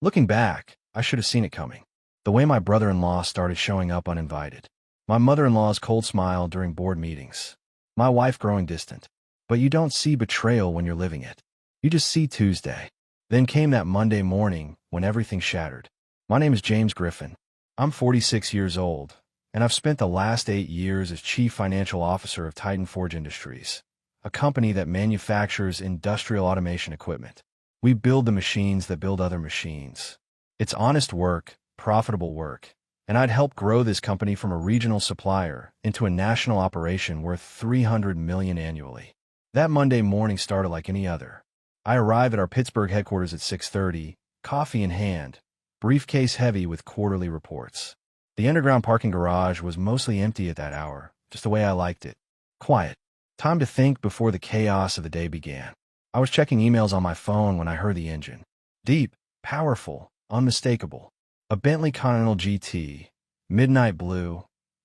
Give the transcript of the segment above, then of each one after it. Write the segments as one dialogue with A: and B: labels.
A: Looking back, I should have seen it coming. The way my brother-in-law started showing up uninvited. My mother-in-law's cold smile during board meetings. My wife growing distant. But you don't see betrayal when you're living it. You just see Tuesday. Then came that Monday morning when everything shattered. My name is James Griffin. I'm 46 years old, and I've spent the last 8 years as Chief Financial Officer of Titan Forge Industries, a company that manufactures industrial automation equipment. We build the machines that build other machines. It's honest work, profitable work, and I'd helped grow this company from a regional supplier into a national operation worth $300 million annually. That Monday morning started like any other. I arrive at our Pittsburgh headquarters at 6:30, coffee in hand, briefcase heavy with quarterly reports. The underground parking garage was mostly empty at that hour, just the way I liked it. Quiet. Time to think before the chaos of the day began. I was checking emails on my phone when I heard the engine. Deep, powerful, unmistakable. A Bentley Continental GT, midnight blue,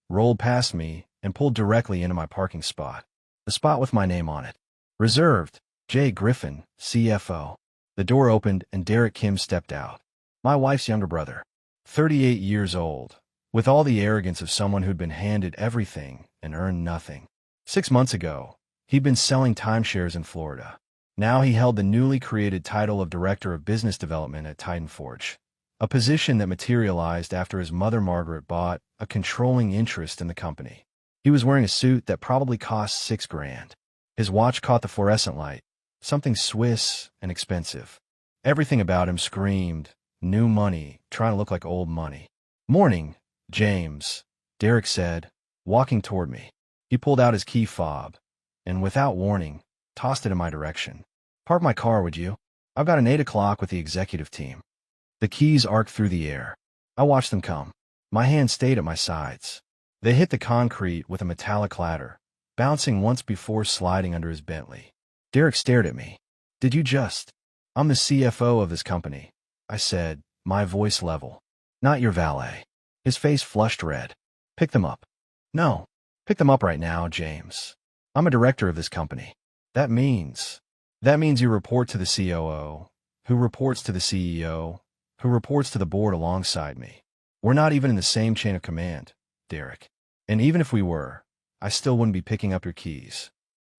A: rolled past me and pulled directly into my parking spot. The spot with my name on it. Reserved, J. Griffin, CFO. The door opened and Derek Kim stepped out. My wife's younger brother. 38 years old, with all the arrogance of someone who'd been handed everything and earned nothing. 6 months ago, he'd been selling timeshares in Florida. Now he held the newly created title of Director of Business Development at Titan Forge, a position that materialized after his mother Margaret bought a controlling interest in the company. He was wearing a suit that probably cost $6,000. His watch caught the fluorescent light, something Swiss and expensive. Everything about him screamed, new money, trying to look like old money. "Morning, James," Derek said, walking toward me. He pulled out his key fob, and without warning, tossed it in my direction. "Park my car, would you? I've got an 8 o'clock with the executive team." The keys arced through the air. I watched them come. My hands stayed at my sides. They hit the concrete with a metallic clatter, bouncing once before sliding under his Bentley. Derek stared at me. "Did you just—" "I'm the CFO of this company," I said, my voice level. "Not your valet." His face flushed red. "Pick them up." "No. Pick them up right now, James. I'm a director of this company. That means you report to the COO, who reports to the CEO, who reports to the board alongside me. We're not even in the same chain of command, Derek. And even if we were, I still wouldn't be picking up your keys."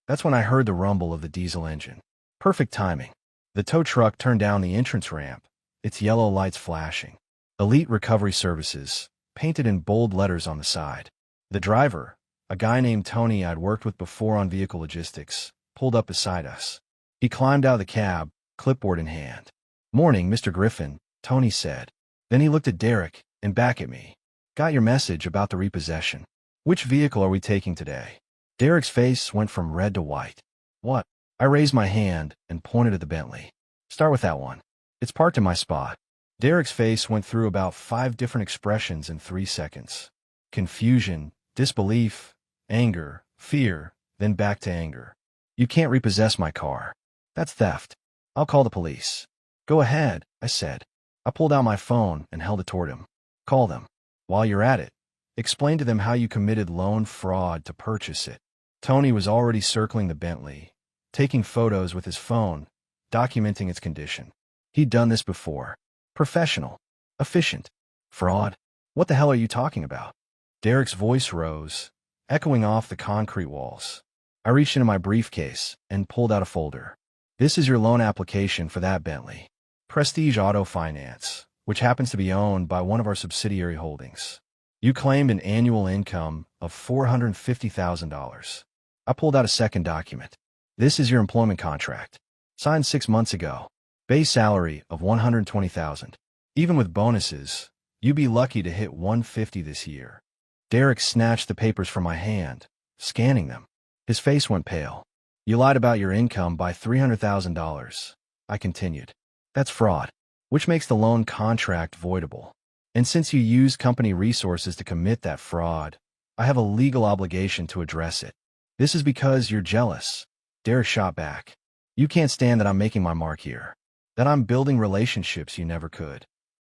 A: That's when I heard the rumble of the diesel engine. Perfect timing. The tow truck turned down the entrance ramp, its yellow lights flashing. "Elite Recovery Services," painted in bold letters on the side. The driver, a guy named Tony I'd worked with before on vehicle logistics, pulled up beside us. He climbed out of the cab, clipboard in hand. "Morning, Mr. Griffin," Tony said. Then he looked at Derek and back at me. "Got your message about the repossession. Which vehicle are we taking today?" Derek's face went from red to white. "What?" I raised my hand and pointed at the Bentley. "Start with that one. It's parked in my spot." Derek's face went through about 5 different expressions in 3 seconds. Confusion, disbelief, anger, fear, then back to anger. "You can't repossess my car. That's theft. I'll call the police." "Go ahead," I said. I pulled out my phone and held it toward him. "Call them. While you're at it, explain to them how you committed loan fraud to purchase it." Tony was already circling the Bentley, taking photos with his phone, documenting its condition. He'd done this before. Professional. Efficient. Fraud? What the hell are you talking about? Derek's voice rose, echoing off the concrete walls. I reached into my briefcase and pulled out a folder. "This is your loan application for that Bentley. Prestige Auto Finance, which happens to be owned by one of our subsidiary holdings. You claimed an annual income of $450,000. I pulled out a second document. "This is your employment contract. Signed 6 months ago. Base salary of $120,000. Even with bonuses, you'd be lucky to hit $150 this year." Derek snatched the papers from my hand, scanning them. His face went pale. "You lied about your income by $300,000, I continued. "That's fraud, which makes the loan contract voidable. And since you used company resources to commit that fraud, I have a legal obligation to address it. This is because you're jealous." Derek shot back. "You can't stand that I'm making my mark here, that I'm building relationships you never could."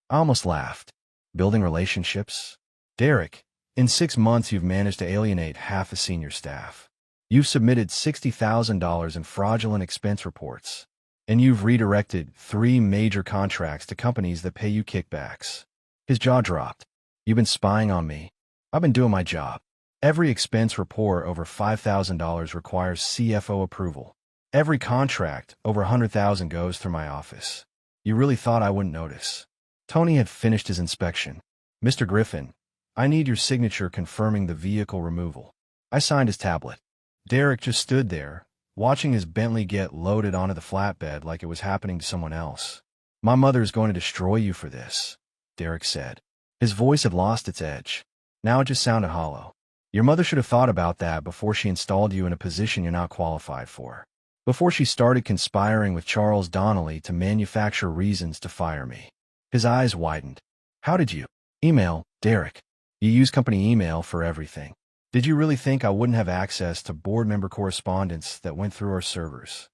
A: I almost laughed. Building relationships? Derek, in 6 months you've managed to alienate half the senior staff. You've submitted $60,000 in fraudulent expense reports. And you've redirected 3 major contracts to companies that pay you kickbacks. His jaw dropped. You've been spying on me. I've been doing my job. Every expense report over $5,000 requires CFO approval. Every contract over $100,000 goes through my office. You really thought I wouldn't notice. Tony had finished his inspection. Mr. Griffin, I need your signature confirming the vehicle removal. I signed his tablet. Derek just stood there, watching his Bentley get loaded onto the flatbed like it was happening to someone else. My mother is going to destroy you for this, Derek said. His voice had lost its edge. Now it just sounded hollow. Your mother should have thought about that before she installed you in a position you're not qualified for. Before she started conspiring with Charles Donnelly to manufacture reasons to fire me. His eyes widened. How did you? Email, Derek. You use company email for everything. Did you really think I wouldn't have access to board member correspondence that went through our servers?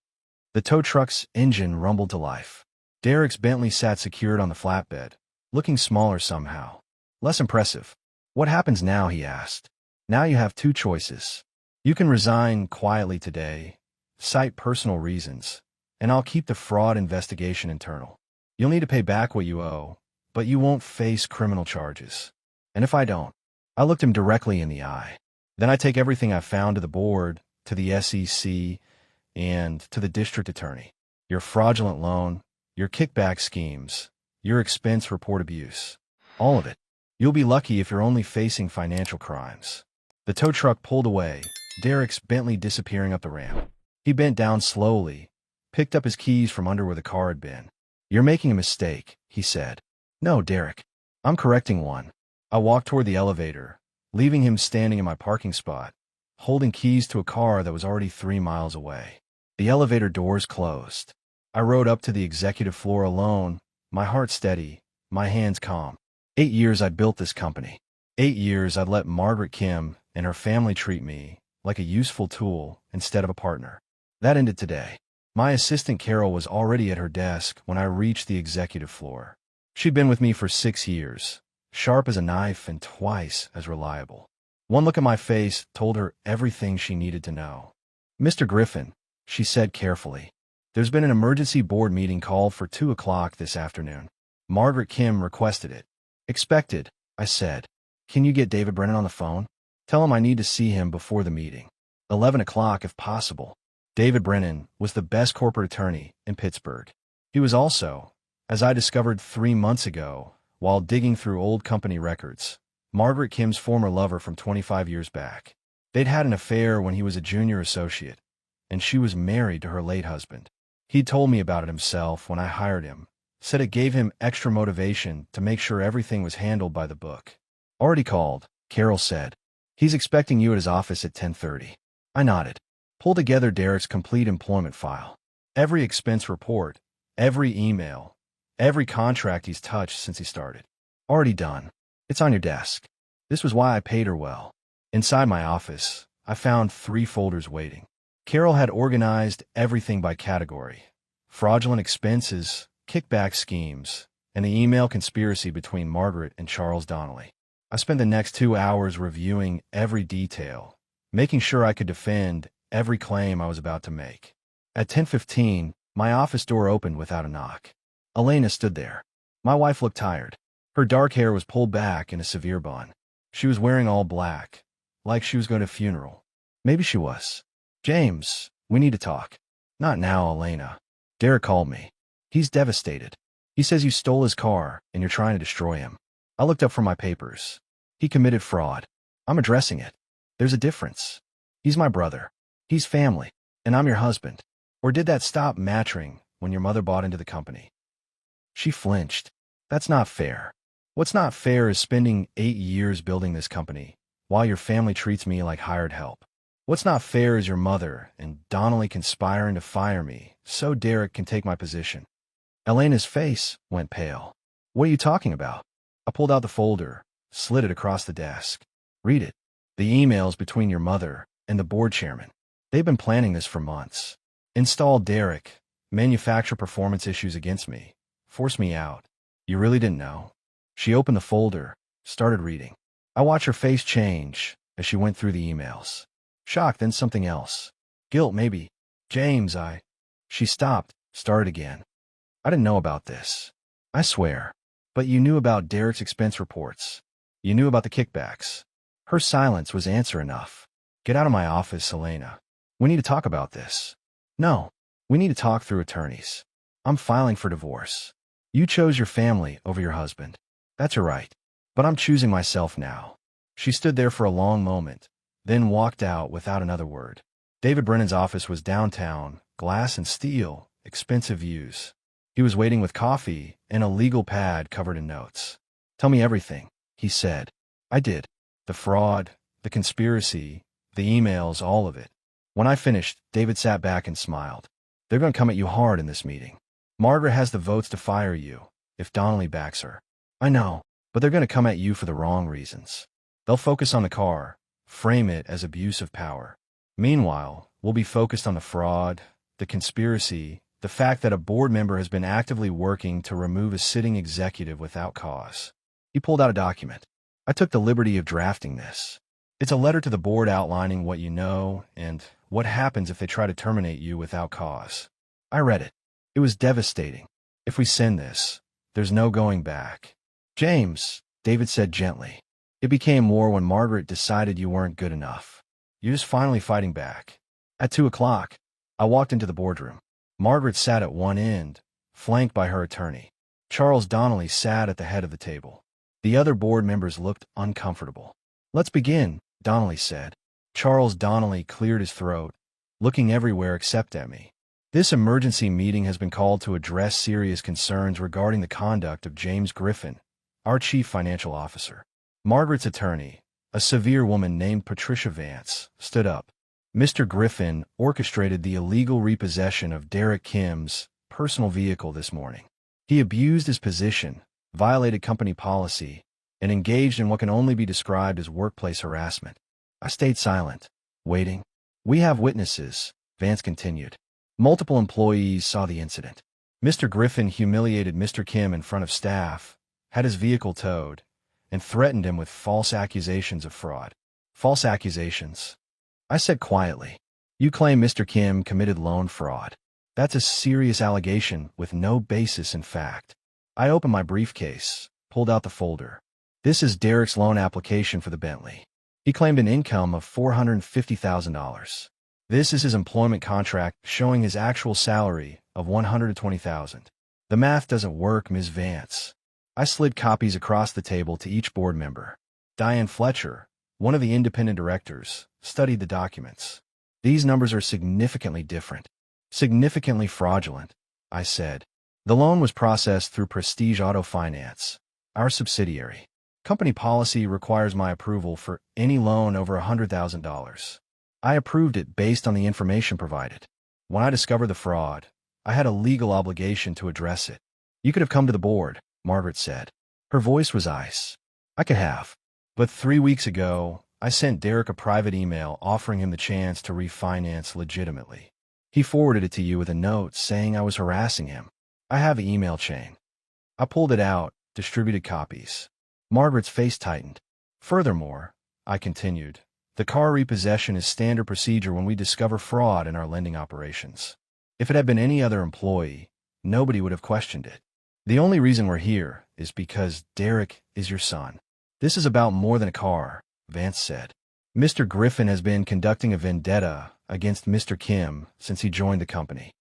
A: The tow truck's engine rumbled to life. Derek's Bentley sat secured on the flatbed, looking smaller somehow. Less impressive. What happens now, he asked. Now you have 2 choices. You can resign quietly today, cite personal reasons, and I'll keep the fraud investigation internal. You'll need to pay back what you owe, but you won't face criminal charges. And if I don't? I looked him directly in the eye. Then I take everything I found to the board, to the SEC, and to the district attorney. Your fraudulent loan, your kickback schemes, your expense report abuse. All of it. You'll be lucky if you're only facing financial crimes. The tow truck pulled away, Derek's Bentley disappearing up the ramp. He bent down slowly, picked up his keys from under where the car had been. You're making a mistake, he said. No, Derek. I'm correcting one. I walked toward the elevator, leaving him standing in my parking spot, holding keys to a car that was already 3 miles away. The elevator doors closed. I rode up to the executive floor alone, my heart steady, my hands calm. 8 years I'd built this company. 8 years I'd let Margaret Kim and her family treat me like a useful tool instead of a partner. That ended today. My assistant Carol was already at her desk when I reached the executive floor. She'd been with me for 6 years, sharp as a knife and twice as reliable. One look at my face told her everything she needed to know. Mr. Griffin, she said carefully, there's been an emergency board meeting called for 2 o'clock this afternoon. Margaret Kim requested it. Expected, I said. Can you get David Brennan on the phone? Tell him I need to see him before the meeting. 11 o'clock if possible. David Brennan was the best corporate attorney in Pittsburgh. He was also, as I discovered 3 months ago, while digging through old company records, Margaret Kim's former lover from 25 years back. They'd had an affair when he was a junior associate, and she was married to her late husband. He'd told me about it himself when I hired him, said it gave him extra motivation to make sure everything was handled by the book. Already called, Carol said. He's expecting you at his office at 10:30. I nodded. Pull together Derek's complete employment file. Every expense report, every email, every contract he's touched since he started. Already done. It's on your desk. This was why I paid her well. Inside my office, I found 3 folders waiting. Carol had organized everything by category. Fraudulent expenses, kickback schemes, and the email conspiracy between Margaret and Charles Donnelly. I spent the next 2 hours reviewing every detail, making sure I could defend every claim I was about to make. At 10:15, my office door opened without a knock. Elena stood there. My wife looked tired. Her dark hair was pulled back in a severe bun. She was wearing all black, like she was going to a funeral. Maybe she was. James, we need to talk. Not now, Elena. Derek called me. He's devastated. He says you stole his car and you're trying to destroy him. I looked up from my papers. He committed fraud. I'm addressing it. There's a difference. He's my brother. He's family. And I'm your husband. Or did that stop mattering when your mother bought into the company? She flinched. That's not fair. What's not fair is spending 8 years building this company, while your family treats me like hired help. What's not fair is your mother and Donnelly conspiring to fire me so Derek can take my position. Elena's face went pale. What are you talking about? I pulled out the folder, slid it across the desk. Read it. The emails between your mother and the board chairman. They've been planning this for months. Install Derek, manufacture performance issues against me, force me out. You really didn't know? She opened the folder, started reading. I watched her face change as she went through the emails. Shock, then something else. Guilt, maybe. James, She stopped, Started again. I didn't know about this. I swear. But you knew about Derek's expense reports. You knew about the kickbacks. Her silence was answer enough. Get out of my office, Selena. We need to talk about this. No. We need to talk through attorneys. I'm filing for divorce. You chose your family over your husband. That's your right. But I'm choosing myself now. She stood there for a long moment, then walked out without another word. David Brennan's office was downtown, glass and steel, expensive views. He was waiting with coffee and a legal pad covered in notes. Tell me everything, he said. I did. The fraud, the conspiracy, the emails, all of it. When I finished, David sat back and smiled. They're going to come at you hard in this meeting. Margaret has the votes to fire you, if Donnelly backs her. I know, but they're going to come at you for the wrong reasons. They'll focus on the car, frame it as abuse of power. Meanwhile, we'll be focused on the fraud, the conspiracy, the fact that a board member has been actively working to remove a sitting executive without cause. He pulled out a document. I took the liberty of drafting this. It's a letter to the board outlining what you know and what happens if they try to terminate you without cause. I read it. It was devastating. If we send this, there's no going back. James, David said gently. It became war when Margaret decided you weren't good enough. You're just finally fighting back. At 2:00, I walked into the boardroom. Margaret sat at one end, flanked by her attorney. Charles Donnelly sat at the head of the table. The other board members looked uncomfortable. Let's begin, Donnelly said. Charles Donnelly cleared his throat, looking everywhere except at me. This emergency meeting has been called to address serious concerns regarding the conduct of James Griffin, our chief financial officer. Margaret's attorney, a severe woman named Patricia Vance, stood up. Mr. Griffin orchestrated the illegal repossession of Derek Kim's personal vehicle this morning. He abused his position, violated company policy, and engaged in what can only be described as workplace harassment. I stayed silent, waiting. We have witnesses, Vance continued. Multiple employees saw the incident. Mr. Griffin humiliated Mr. Kim in front of staff, had his vehicle towed, and threatened him with false accusations of fraud. False accusations? I said quietly. You claim Mr. Kim committed loan fraud. That's a serious allegation with no basis in fact. I opened my briefcase, pulled out the folder. This is Derek's loan application for the Bentley. He claimed an income of $450,000. This is his employment contract showing his actual salary of $120,000. The math doesn't work, Ms. Vance. I slid copies across the table to each board member. Diane Fletcher, one of the independent directors, studied the documents. These numbers are significantly different. Significantly fraudulent, I said. The loan was processed through Prestige Auto Finance, our subsidiary. Company policy requires my approval for any loan over $100,000. I approved it based on the information provided. When I discovered the fraud, I had a legal obligation to address it. You could have come to the board, Margaret said. Her voice was ice. I could have. But 3 weeks ago, I sent Derek a private email offering him the chance to refinance legitimately. He forwarded it to you with a note saying I was harassing him. I have the email chain. I pulled it out, distributed copies. Margaret's face tightened. Furthermore, I continued, the car repossession is standard procedure when we discover fraud in our lending operations. If it had been any other employee, nobody would have questioned it. The only reason we're here is because Derek is your son. This is about more than a car, Vance said. Mr. Griffin has been conducting a vendetta against Mr. Kim since he joined the company.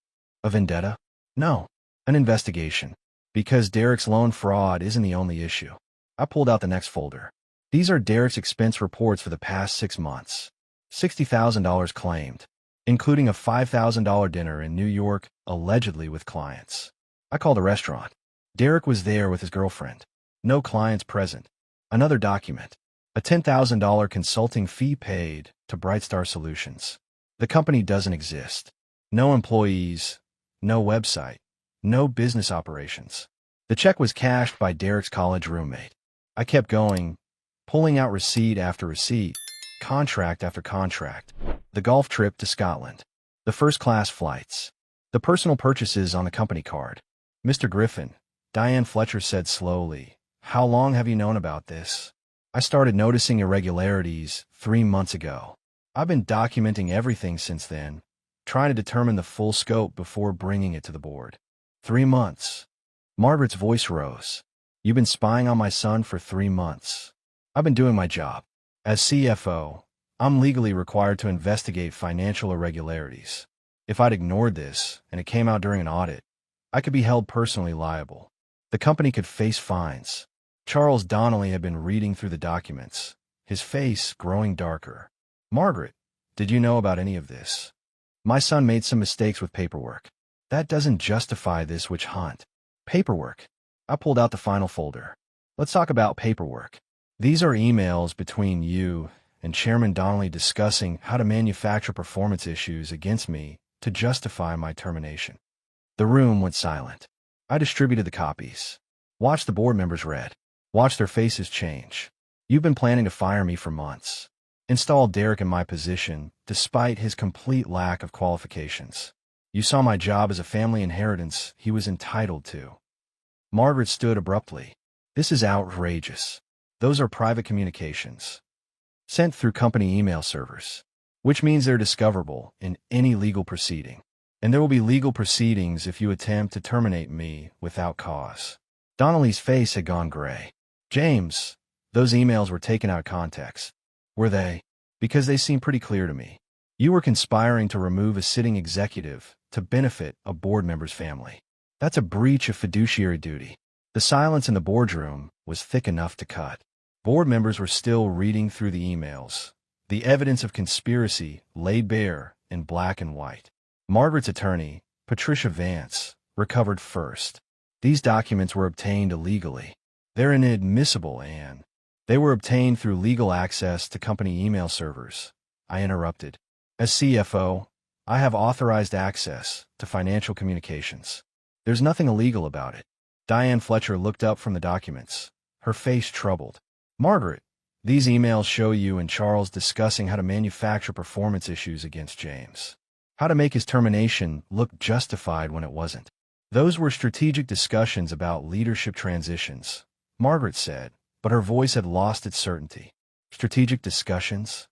A: A vendetta? No. An investigation. Because Derek's loan fraud isn't the only issue. I pulled out the next folder. These are Derek's expense reports for the past 6 months. $60,000 claimed, including a $5,000 dinner in New York, allegedly with clients. I called a restaurant. Derek was there with his girlfriend. No clients present. Another document. A $10,000 consulting fee paid to Brightstar Solutions. The company doesn't exist. No employees. No website. No business operations. The check was cashed by Derek's college roommate. I kept going, pulling out receipt after receipt, contract after contract. The golf trip to Scotland. The first-class flights. The personal purchases on the company card. Mr. Griffin, Diane Fletcher said slowly, how long have you known about this? I started noticing irregularities 3 months ago. I've been documenting everything since then, trying to determine the full scope before bringing it to the board. 3 months. Margaret's voice rose. You've been spying on my son for 3 months. I've been doing my job. As CFO, I'm legally required to investigate financial irregularities. If I'd ignored this, and it came out during an audit, I could be held personally liable. The company could face fines. Charles Donnelly had been reading through the documents, his face growing darker. Margaret, did you know about any of this? My son made some mistakes with paperwork. That doesn't justify this witch hunt. Paperwork. I pulled out the final folder. Let's talk about paperwork. These are emails between you and Chairman Donnelly discussing how to manufacture performance issues against me to justify my termination. The room went silent. I distributed the copies. Watched the board members read. Watched their faces change. You've been planning to fire me for months. Install Derek in my position, despite his complete lack of qualifications. You saw my job as a family inheritance he was entitled to. Margaret stood abruptly. This is outrageous. Those are private communications. Sent through company email servers, which means they're discoverable in any legal proceeding. And there will be legal proceedings if you attempt to terminate me without cause. Donnelly's face had gone gray. James, those emails were taken out of context. Were they? Because they seem pretty clear to me. You were conspiring to remove a sitting executive to benefit a board member's family. That's a breach of fiduciary duty. The silence in the boardroom was thick enough to cut. Board members were still reading through the emails. The evidence of conspiracy laid bare in black and white. Margaret's attorney, Patricia Vance, recovered first. These documents were obtained illegally. They're inadmissible, Anne. They were obtained through legal access to company email servers. I interrupted. As CFO, I have authorized access to financial communications. There's nothing illegal about it. Diane Fletcher looked up from the documents, her face troubled. Margaret, these emails show you and Charles discussing how to manufacture performance issues against James. How to make his termination look justified when it wasn't. Those were strategic discussions about leadership transitions, Margaret said, but her voice had lost its certainty. Strategic discussions?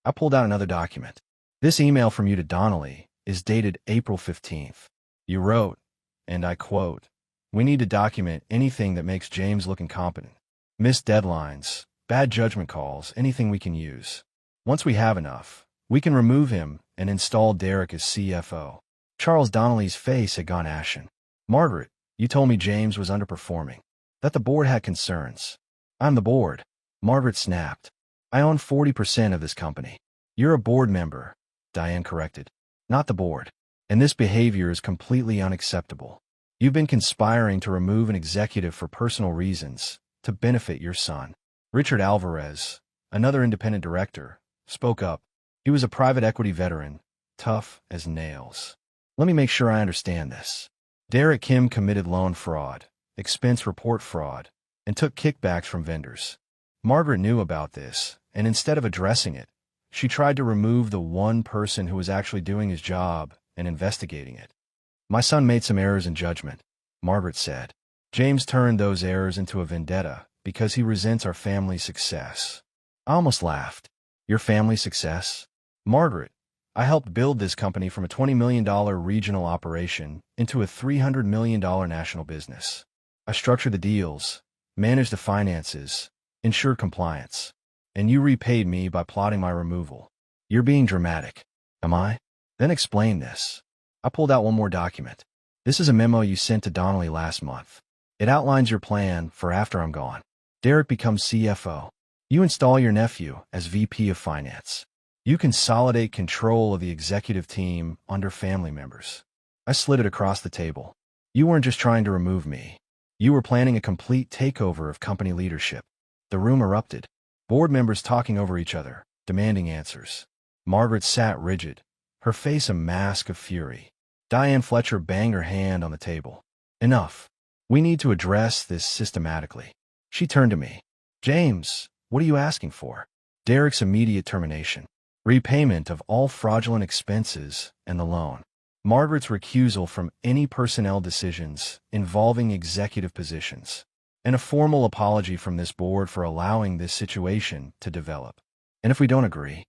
A: I pulled out another document. This email from you to Donnelly is dated April 15th. You wrote, and I quote, "We need to document anything that makes James look incompetent. Missed deadlines, bad judgment calls, anything we can use. Once we have enough, we can remove him and install Derek as CFO." Charles Donnelly's face had gone ashen. Margaret, you told me James was underperforming, that the board had concerns. I'm the board. Margaret snapped. I own 40% of this company. You're a board member, Diane corrected, not the board. And this behavior is completely unacceptable. You've been conspiring to remove an executive for personal reasons to benefit your son. Richard Alvarez, another independent director, spoke up. He was a private equity veteran, tough as nails. Let me make sure I understand this. Derek Kim committed loan fraud, expense report fraud, and took kickbacks from vendors. Margaret knew about this, and instead of addressing it, she tried to remove the one person who was actually doing his job and investigating it. My son made some errors in judgment, Margaret said. James turned those errors into a vendetta because he resents our family's success. I almost laughed. Your family's success? Margaret, I helped build this company from a $20 million regional operation into a $300 million national business. I structured the deals, managed the finances, ensured compliance. And you repaid me by plotting my removal. You're being dramatic. Am I? Then explain this. I pulled out one more document. This is a memo you sent to Donnelly last month. It outlines your plan for after I'm gone. Derek becomes CFO. You install your nephew as VP of Finance. You consolidate control of the executive team under family members. I slid it across the table. You weren't just trying to remove me. You were planning a complete takeover of company leadership. The room erupted. Board members talking over each other, demanding answers. Margaret sat rigid, her face a mask of fury. Diane Fletcher banged her hand on the table. Enough. We need to address this systematically. She turned to me. James, what are you asking for? Derek's immediate termination. Repayment of all fraudulent expenses and the loan. Margaret's recusal from any personnel decisions involving executive positions. And a formal apology from this board for allowing this situation to develop. And if we don't agree?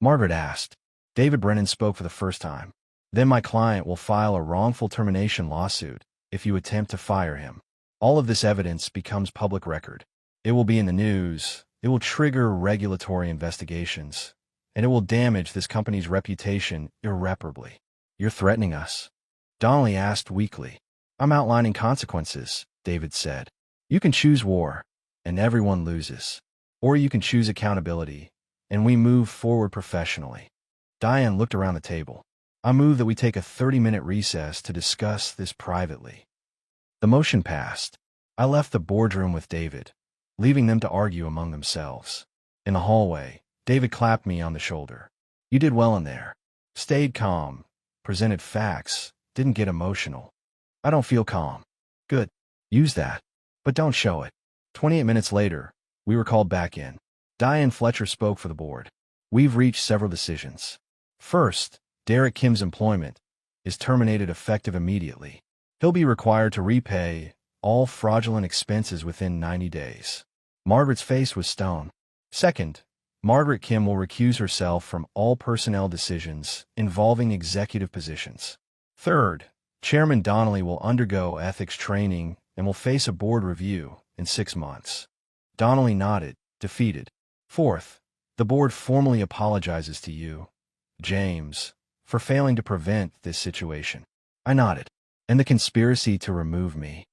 A: Margaret asked. David Brennan spoke for the first time. Then my client will file a wrongful termination lawsuit if you attempt to fire him. All of this evidence becomes public record. It will be in the news, it will trigger regulatory investigations, and it will damage this company's reputation irreparably. You're threatening us? Donnelly asked weakly. I'm outlining consequences, David said. You can choose war, and everyone loses. Or you can choose accountability, and we move forward professionally. Diane looked around the table. I move that we take a 30-minute recess to discuss this privately. The motion passed. I left the boardroom with David, leaving them to argue among themselves. In the hallway, David clapped me on the shoulder. You did well in there. Stayed calm, presented facts, didn't get emotional. I don't feel calm. Good. Use that. But don't show it. 28 minutes later, we were called back in. Diane Fletcher spoke for the board. We've reached several decisions. First, Derek Kim's employment is terminated effective immediately. He'll be required to repay all fraudulent expenses within 90 days. Margaret's face was stone. Second, Margaret Kim will recuse herself from all personnel decisions involving executive positions. Third, Chairman Donnelly will undergo ethics training and will face a board review in 6 months. Donnelly nodded, defeated. Fourth, the board formally apologizes to you, James, for failing to prevent this situation. I nodded. And the conspiracy to remove me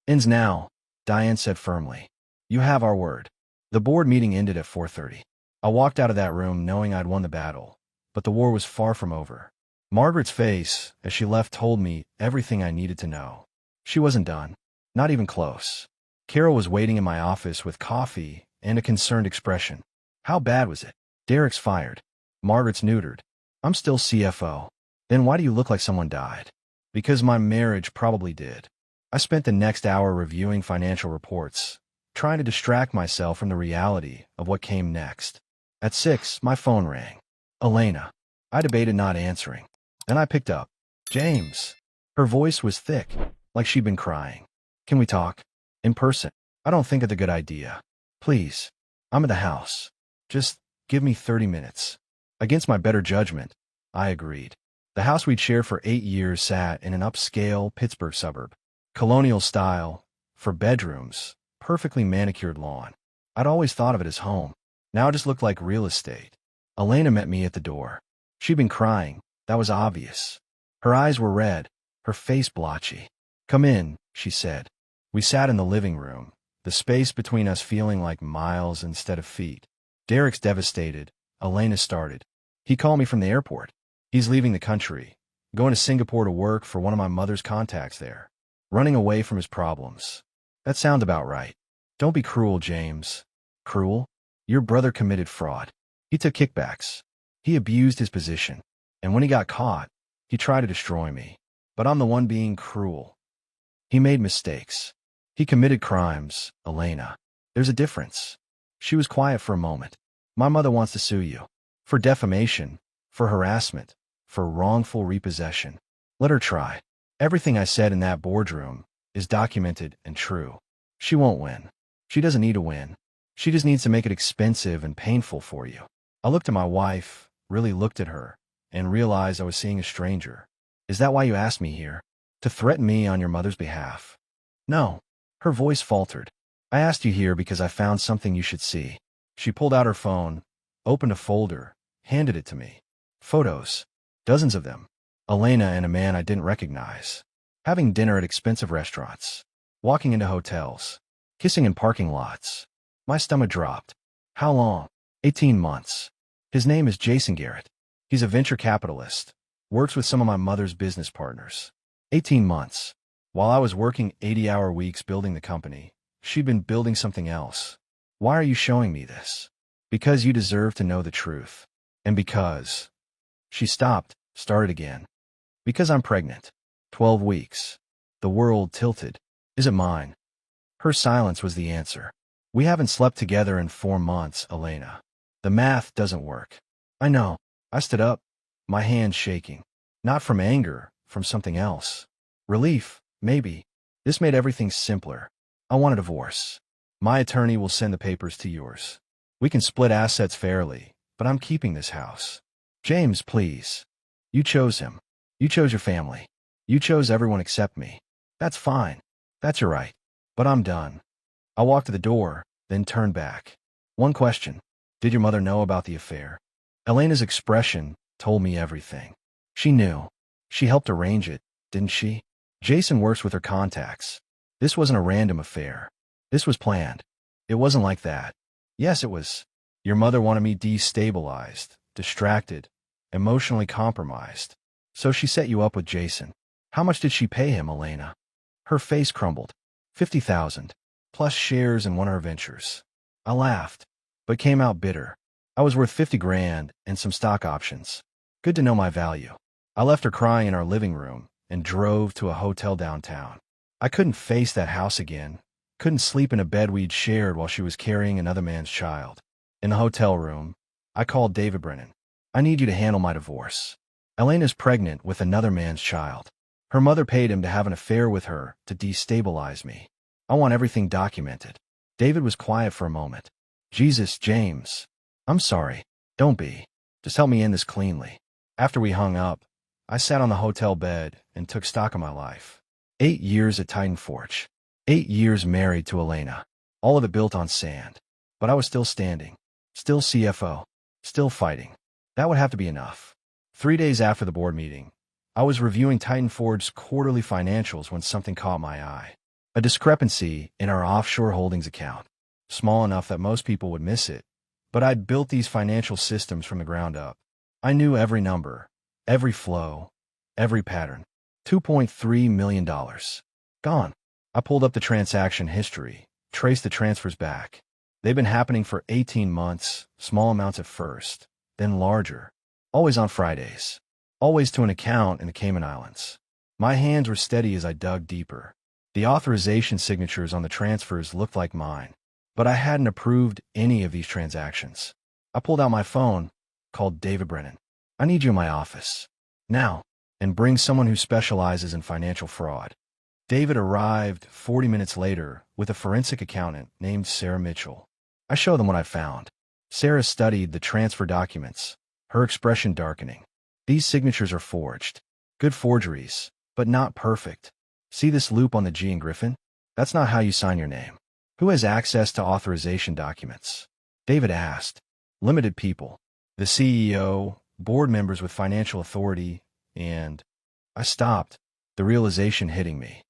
A: ends now, Diane said firmly. You have our word. The board meeting ended at 4:30. I walked out of that room knowing I'd won the battle, but the war was far from over. Margaret's face, as she left, told me everything I needed to know. She wasn't done. Not even close. Carol was waiting in my office with coffee and a concerned expression. How bad was it? Derek's fired. Margaret's neutered. I'm still CFO. Then why do you look like someone died? Because my marriage probably did. I spent the next hour reviewing financial reports, trying to distract myself from the reality of what came next. At 6, my phone rang. Elena. I debated not answering. Then I picked up. James. Her voice was thick, like she'd been crying. Can we talk? In person. I don't think it's a good idea. Please. I'm at the house. Just give me 30 minutes. Against my better judgment, I agreed. The house we'd shared for 8 years sat in an upscale Pittsburgh suburb. Colonial style, for bedrooms, perfectly manicured lawn. I'd always thought of it as home. Now it just looked like real estate. Elena met me at the door. She'd been crying. That was obvious. Her eyes were red, her face blotchy. Come in, she said. We sat in the living room, the space between us feeling like miles instead of feet. Derek's devastated, Elena started. He called me from the airport. He's leaving the country, going to Singapore to work for one of my mother's contacts there, running away from his problems. That sounds about right. Don't be cruel, James. Cruel? Your brother committed fraud. He took kickbacks. He abused his position. And when he got caught, he tried to destroy me. But I'm the one being cruel. He made mistakes. He committed crimes, Elena. There's a difference. She was quiet for a moment. My mother wants to sue you. For defamation, for harassment, for wrongful repossession. Let her try. Everything I said in that boardroom is documented and true. She won't win. She doesn't need to win. She just needs to make it expensive and painful for you. I looked at my wife, really looked at her, and realized I was seeing a stranger. Is that why you asked me here? To threaten me on your mother's behalf? No. Her voice faltered. I asked you here because I found something you should see. She pulled out her phone, opened a folder, handed it to me. Photos. Dozens of them. Elena and a man I didn't recognize. Having dinner at expensive restaurants. Walking into hotels. Kissing in parking lots. My stomach dropped. How long? 18 months. His name is Jason Garrett. He's a venture capitalist. Works with some of my mother's business partners. 18 months. While I was working 80-hour weeks building the company, she'd been building something else. Why are you showing me this? Because you deserve to know the truth. And because... She stopped, started again. Because I'm pregnant. 12 weeks. The world tilted. Is it mine? Her silence was the answer. We haven't slept together in 4 months, Elena. The math doesn't work. I know. I stood up, my hands shaking. Not from anger, from something else. Relief, maybe. This made everything simpler. I want a divorce. My attorney will send the papers to yours. We can split assets fairly, but I'm keeping this house. James, please. You chose him. You chose your family. You chose everyone except me. That's fine. That's your right. But I'm done. I walked to the door, then turned back. One question. Did your mother know about the affair? Elena's expression told me everything. She knew. She helped arrange it, didn't she? Jason works with her contacts. This wasn't a random affair. This was planned. It wasn't like that. Yes, it was. Your mother wanted me destabilized, distracted, emotionally compromised. So she set you up with Jason. How much did she pay him, Elena? Her face crumbled. 50,000, plus shares in one of her ventures. I laughed, but came out bitter. I was worth 50 grand and some stock options. Good to know my value. I left her crying in our living room and drove to a hotel downtown. I couldn't face that house again. Couldn't sleep in a bed we'd shared while she was carrying another man's child. In the hotel room, I called David Brennan. I need you to handle my divorce. Elena's pregnant with another man's child. Her mother paid him to have an affair with her to destabilize me. I want everything documented. David was quiet for a moment. Jesus, James. I'm sorry. Don't be. Just help me end this cleanly. After we hung up, I sat on the hotel bed and took stock of my life. 8 years at Titan Forge. 8 years married to Elena. All of it built on sand. But I was still standing. Still CFO. Still fighting. That would have to be enough. 3 days after the board meeting, I was reviewing Titan Forge's quarterly financials when something caught my eye. A discrepancy in our offshore holdings account. Small enough that most people would miss it. But I'd built these financial systems from the ground up. I knew every number, every flow, every pattern. $2.3 million. Gone. I pulled up the transaction history, traced the transfers back. They've been happening for 18 months, small amounts at first, then larger. Always on Fridays. Always to an account in the Cayman Islands. My hands were steady as I dug deeper. The authorization signatures on the transfers looked like mine, but I hadn't approved any of these transactions. I pulled out my phone, called David Brennan. I need you in my office. Now. And bring someone who specializes in financial fraud. David arrived 40 minutes later with a forensic accountant named Sarah Mitchell. I showed them what I found. Sarah studied the transfer documents, her expression darkening. These signatures are forged. Good forgeries, but not perfect. See this loop on the G in Griffin? That's not how you sign your name. Who has access to authorization documents? David asked. Limited people. The CEO, board members with financial authority, and I stopped, the realization hitting me.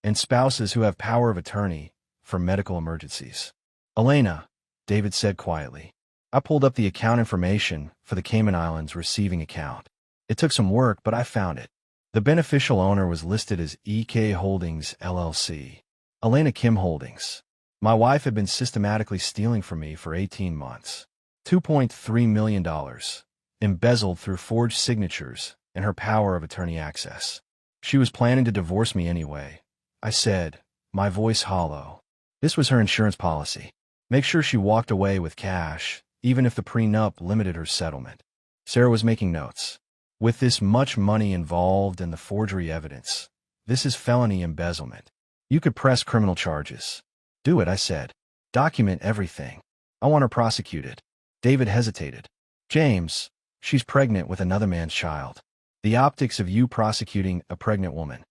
A: And spouses who have power of attorney for medical emergencies. Elena, David said quietly. I pulled up the account information for the Cayman Islands receiving account. It took some work, but I found it. The beneficial owner was listed as EK Holdings, LLC. Elena Kim Holdings. My wife had been systematically stealing from me for 18 months. $2.3 million, embezzled through forged signatures and her power of attorney access. She was planning to divorce me anyway. I said, my voice hollow. This was her insurance policy. Make sure she walked away with cash, even if the prenup limited her settlement. Sarah was making notes. With this much money involved and the forgery evidence, this is felony embezzlement. You could press criminal charges. Do it, I said. Document everything. I want her prosecuted. David hesitated. James, she's pregnant with another man's child. The optics of you prosecuting a pregnant woman.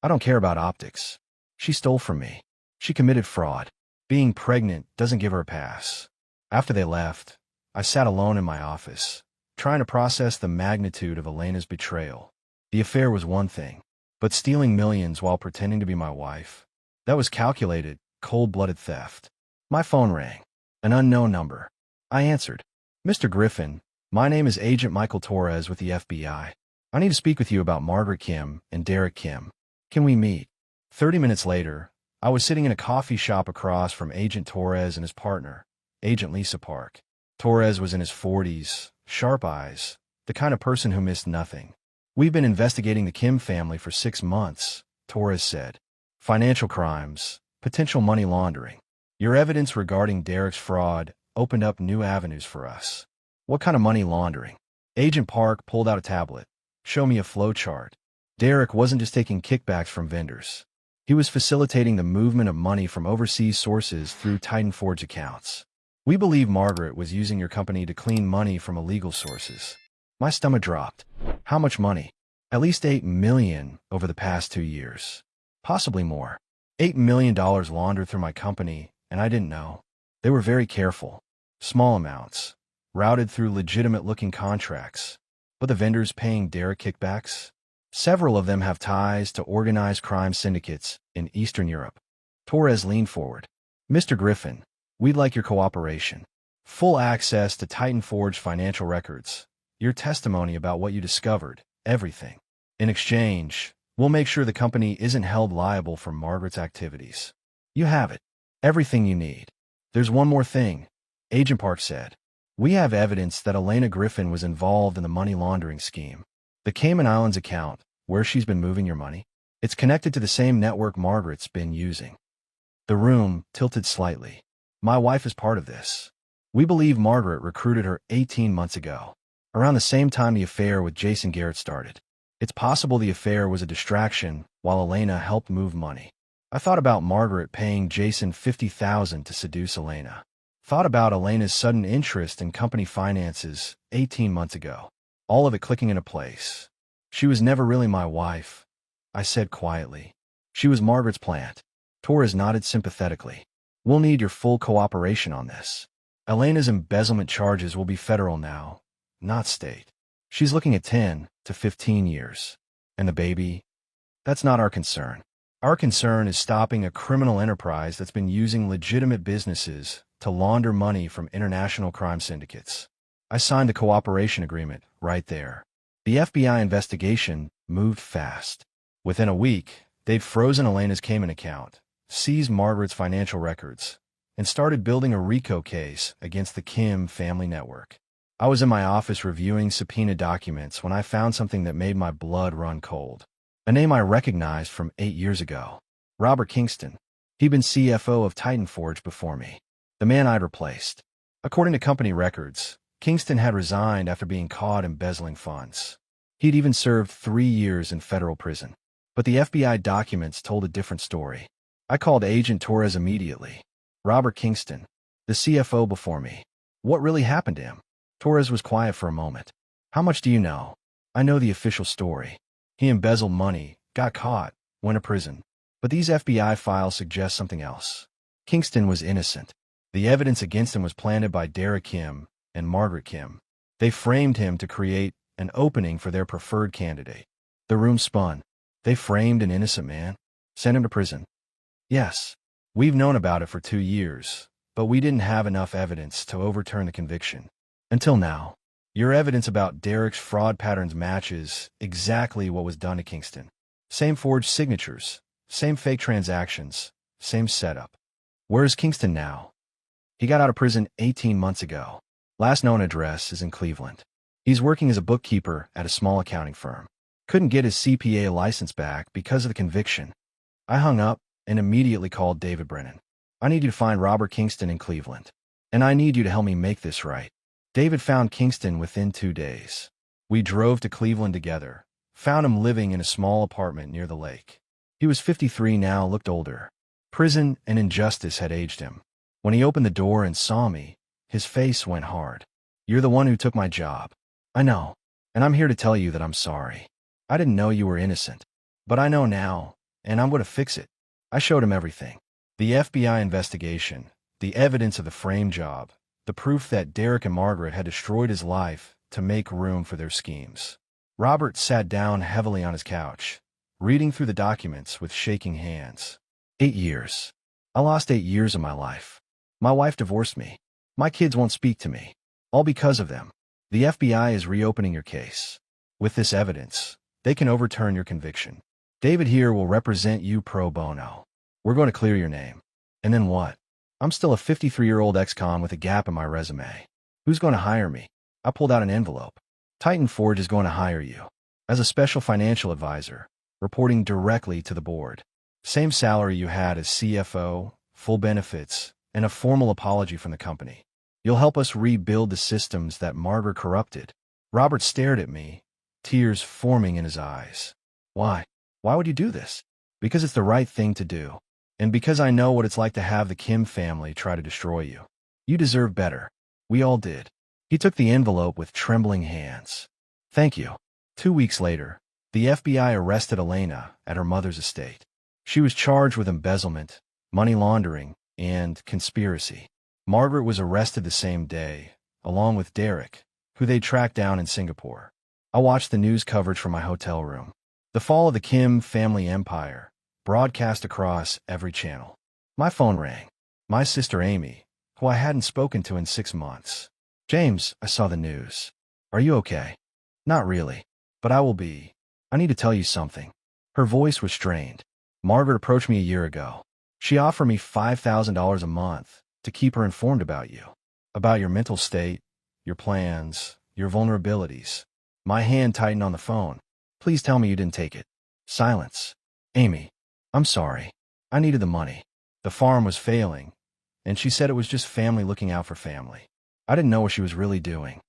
A: I don't care about optics. She stole from me. She committed fraud. Being pregnant doesn't give her a pass. After they left, I sat alone in my office, trying to process the magnitude of Elena's betrayal. The affair was one thing, but stealing millions while pretending to be my wife, that was calculated, cold-blooded theft. My phone rang. An unknown number. I answered. Mr. Griffin, my name is Agent Michael Torres with the FBI. I need to speak with you about Margaret Kim and Derek Kim. Can we meet? 30 minutes later, I was sitting in a coffee shop across from Agent Torres and his partner, Agent Lisa Park. Torres was in his 40s, sharp eyes, the kind of person who missed nothing. We've been investigating the Kim family for 6 months, Torres said. Financial crimes, potential money laundering. Your evidence regarding Derek's fraud opened up new avenues for us. What kind of money laundering? Agent Park pulled out a tablet. Show me a flow chart. Derek wasn't just taking kickbacks from vendors. He was facilitating the movement of money from overseas sources through Titan Forge accounts. We believe Margaret was using your company to clean money from illegal sources. My stomach dropped. How much money? At least $8 million over the past 2 years. Possibly more. $8 million laundered through my company, and I didn't know. They were very careful. Small amounts, routed through legitimate-looking contracts. But the vendors paying Derek kickbacks? Several of them have ties to organized crime syndicates in Eastern Europe. Torres leaned forward. Mr. Griffin, we'd like your cooperation. Full access to Titan Forge financial records. Your testimony about what you discovered. Everything. In exchange, we'll make sure the company isn't held liable for Margaret's activities. You have it. Everything you need. There's one more thing, Agent Park said. We have evidence that Elena Griffin was involved in the money laundering scheme. The Cayman Islands account, where she's been moving your money, it's connected to the same network Margaret's been using. The room tilted slightly. My wife is part of this. We believe Margaret recruited her 18 months ago, around the same time the affair with Jason Garrett started. It's possible the affair was a distraction while Elena helped move money. I thought about Margaret paying Jason $50,000 to seduce Elena. Thought about Elena's sudden interest in company finances 18 months ago. All of it clicking into place. She was never really my wife, I said quietly. She was Margaret's plant. Torres nodded sympathetically. We'll need your full cooperation on this. Elena's embezzlement charges will be federal now, not state. She's looking at 10 to 15 years. And the baby? That's not our concern. Our concern is stopping a criminal enterprise that's been using legitimate businesses to launder money from international crime syndicates. I signed the cooperation agreement right there. The FBI investigation moved fast. Within a week, they'd frozen Elena's Cayman account, seized Margaret's financial records, and started building a RICO case against the Kim family network. I was in my office reviewing subpoena documents when I found something that made my blood run cold. A name I recognized from 8 years ago. Robert Kingston. He'd been CFO of Titan Forge before me. The man I'd replaced. According to company records, Kingston had resigned after being caught embezzling funds. He'd even served 3 years in federal prison. But the FBI documents told a different story. I called Agent Torres immediately. Robert Kingston, the CFO before me. What really happened to him? Torres was quiet for a moment. How much do you know? I know the official story. He embezzled money, got caught, went to prison. But these FBI files suggest something else. Kingston was innocent. The evidence against him was planted by Derek Kim and Margaret Kim. They framed him to create an opening for their preferred candidate. The room spun. They framed an innocent man? Sent him to prison? Yes. We've known about it for 2 years, but we didn't have enough evidence to overturn the conviction. Until now. Your evidence about Derek's fraud patterns matches exactly what was done to Kingston. Same forged signatures, same fake transactions, same setup. Where is Kingston now? He got out of prison 18 months ago. Last known address is in Cleveland. He's working as a bookkeeper at a small accounting firm. Couldn't get his CPA license back because of the conviction. I hung up and immediately called David Brennan. I need you to find Robert Kingston in Cleveland. And I need you to help me make this right. David found Kingston within 2 days. We drove to Cleveland together, found him living in a small apartment near the lake. He was 53 now, looked older. Prison and injustice had aged him. When he opened the door and saw me, his face went hard. You're the one who took my job. I know, and I'm here to tell you that I'm sorry. I didn't know you were innocent. But I know now, and I'm going to fix it. I showed him everything. The FBI investigation, the evidence of the frame job, the proof that Derek and Margaret had destroyed his life to make room for their schemes. Robert sat down heavily on his couch, reading through the documents with shaking hands. 8 years. I lost 8 years of my life. My wife divorced me. My kids won't speak to me. All because of them. The FBI is reopening your case. With this evidence, they can overturn your conviction. David here will represent you pro bono. We're going to clear your name. And then what? I'm still a 53-year-old ex-con with a gap in my resume. Who's going to hire me? I pulled out an envelope. Titan Forge is going to hire you. As a special financial advisor, reporting directly to the board. Same salary you had as CFO, full benefits, and a formal apology from the company. You'll help us rebuild the systems that Margaret corrupted. Robert stared at me, tears forming in his eyes. Why? Why would you do this? Because it's the right thing to do. And because I know what it's like to have the Kim family try to destroy you. You deserve better. We all did. He took the envelope with trembling hands. Thank you. 2 weeks later, The FBI arrested Elena at her mother's estate. She was charged with embezzlement, money laundering, and conspiracy. Margaret was arrested the same day, along with Derek, who they tracked down in Singapore. I watched the news coverage from my hotel room. The fall of the Kim family empire, broadcast across every channel. My phone rang. My sister Amy, who I hadn't spoken to in 6 months. James, I saw the news. Are you okay? Not really, but I will be. I need to tell you something. Her voice was strained. Margaret approached me a year ago. She offered me $5,000 a month to keep her informed about you, about your mental state, your plans, your vulnerabilities. My hand tightened on the phone. Please tell me you didn't take it. Silence. Amy, I'm sorry. I needed the money. The farm was failing, and she said it was just family looking out for family. I didn't know what she was really doing.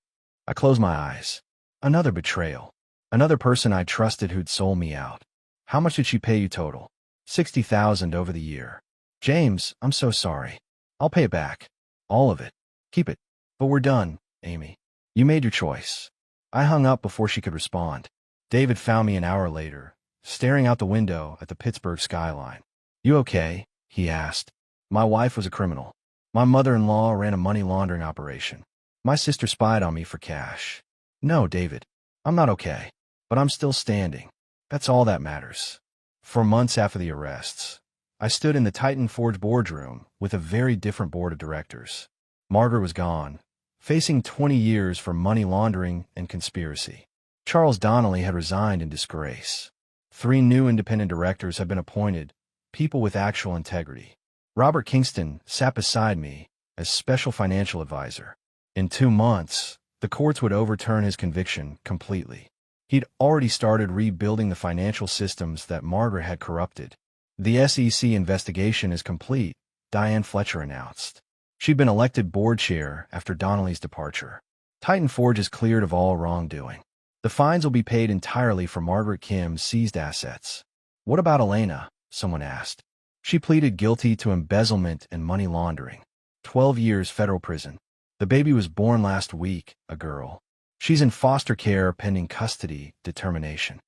A: I closed my eyes. Another betrayal. Another person I trusted who'd sold me out. How much did she pay you total? $60,000 over the year. James, I'm so sorry. I'll pay it back. All of it. Keep it. But we're done, Amy. You made your choice. I hung up before she could respond. David found me an hour later, staring out the window at the Pittsburgh skyline. You okay? He asked. My wife was a criminal. My mother-in-law ran a money laundering operation. My sister spied on me for cash. No, David. I'm not okay. But I'm still standing. That's all that matters. For months after the arrests, I stood in the Titan Forge boardroom with a very different board of directors. Margaret was gone, facing 20 years for money laundering and conspiracy. Charles Donnelly had resigned in disgrace. 3 new independent directors had been appointed, people with actual integrity. Robert Kingston sat beside me as special financial advisor. In 2 months, the courts would overturn his conviction completely. He'd already started rebuilding the financial systems that Margaret had corrupted. The SEC investigation is complete, Diane Fletcher announced. She'd been elected board chair after Donnelly's departure. Titan Forge is cleared of all wrongdoing. The fines will be paid entirely for Margaret Kim's seized assets. What about Elena? Someone asked. She pleaded guilty to embezzlement and money laundering. 12 years federal prison. The baby was born last week, a girl. She's in foster care pending custody determination.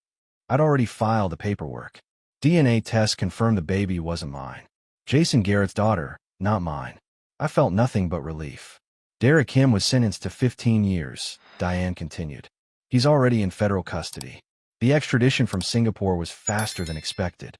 A: I'd already filed the paperwork. DNA tests confirmed the baby wasn't mine. Jason Garrett's daughter, not mine. I felt nothing but relief. Derek Kim was sentenced to 15 years, Diane continued. He's already in federal custody. The extradition from Singapore was faster than expected.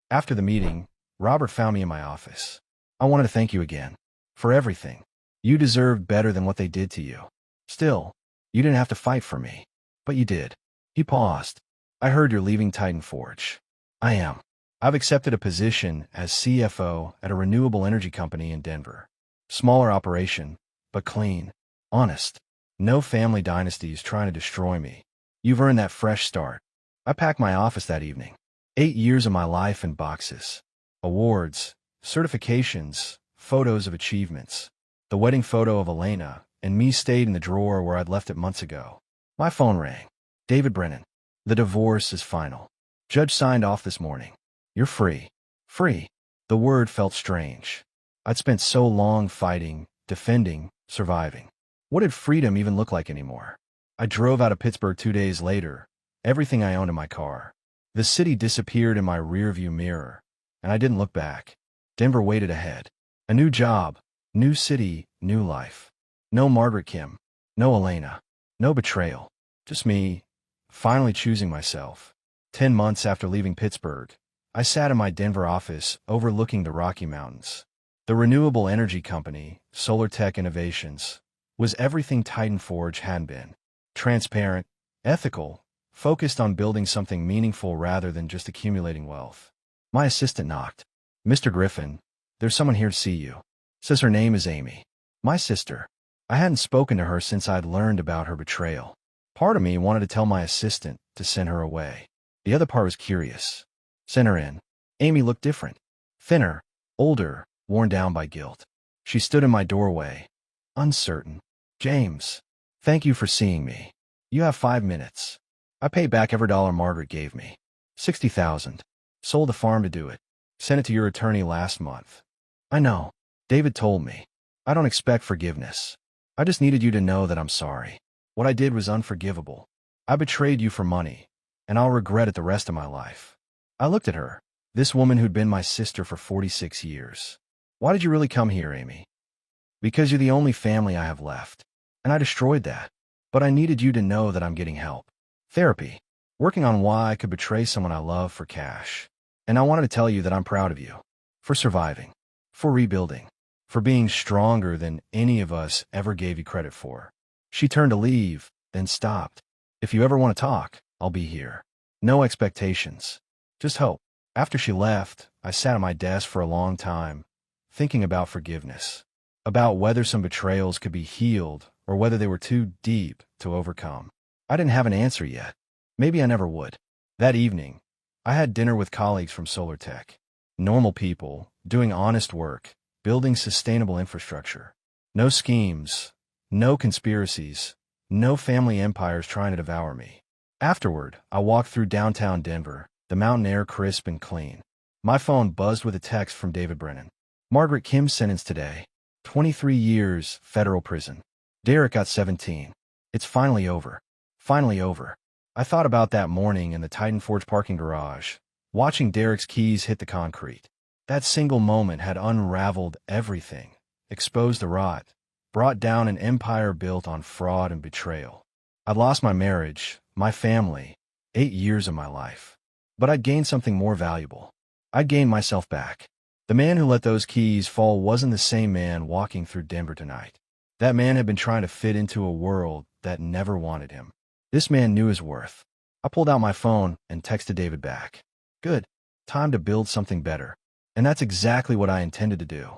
A: After the meeting, Robert found me in my office. I wanted to thank you again. For everything. You deserved better than what they did to you. Still, you didn't have to fight for me. But you did. He paused. I heard you're leaving Titan Forge. I am. I've accepted a position as CFO at a renewable energy company in Denver. Smaller operation, but clean. Honest. No family dynasties trying to destroy me. You've earned that fresh start. I packed my office that evening. 8 years of my life in boxes. Awards, certifications, photos of achievements. The wedding photo of Elena and me stayed in the drawer where I'd left it months ago. My phone rang. David Brennan. The divorce is final. Judge signed off this morning. You're free. Free. The word felt strange. I'd spent so long fighting, defending, surviving. What did freedom even look like anymore? I drove out of Pittsburgh 2 days later, everything I owned in my car. The city disappeared in my rearview mirror, and I didn't look back. Denver waited ahead. A new job, new city, new life. No Margaret Kim, no Elena, no betrayal. Just me, finally choosing myself. 10 months after leaving Pittsburgh, I sat in my Denver office overlooking the Rocky Mountains. The renewable energy company, Solar Tech Innovations, was everything Titan Forge had been. Transparent, ethical, focused on building something meaningful rather than just accumulating wealth. My assistant knocked. Mr. Griffin, there's someone here to see you. Says her name is Amy. My sister. I hadn't spoken to her since I'd learned about her betrayal. Part of me wanted to tell my assistant to send her away. The other part was curious. Send her in. Amy looked different. Thinner, older, worn down by guilt. She stood in my doorway, uncertain. James, thank you for seeing me. You have 5 minutes. I paid back every dollar Margaret gave me. $60,000. Sold the farm to do it. Sent it to your attorney last month. I know. David told me. I don't expect forgiveness. I just needed you to know that I'm sorry. What I did was unforgivable. I betrayed you for money, and I'll regret it the rest of my life. I looked at her, this woman who'd been my sister for 46 years. Why did you really come here, Amy? Because you're the only family I have left. And I destroyed that. But I needed you to know that I'm getting help. Therapy. Working on why I could betray someone I love for cash. And I wanted to tell you that I'm proud of you. For surviving. For rebuilding. For being stronger than any of us ever gave you credit for. She turned to leave, then stopped. If you ever want to talk, I'll be here. No expectations. Just hope. After she left, I sat at my desk for a long time, thinking about forgiveness. About whether some betrayals could be healed or whether they were too deep to overcome. I didn't have an answer yet. Maybe I never would. That evening, I had dinner with colleagues from Solar Tech. Normal people, doing honest work, building sustainable infrastructure. No schemes, no conspiracies, no family empires trying to devour me. Afterward, I walked through downtown Denver, the mountain air crisp and clean. My phone buzzed with a text from David Brennan. Margaret Kim sentenced today. 23 years, federal prison. Derek got 17. It's finally over. Finally over. I thought about that morning in the Titan Forge parking garage, watching Derek's keys hit the concrete. That single moment had unraveled everything, exposed the rot, brought down an empire built on fraud and betrayal. I'd lost my marriage, my family, 8 years of my life. But I'd gained something more valuable. I'd gained myself back. The man who let those keys fall wasn't the same man walking through Denver tonight. That man had been trying to fit into a world that never wanted him. This man knew his worth. I pulled out my phone and texted David back. Good. Time to build something better. And that's exactly what I intended to do.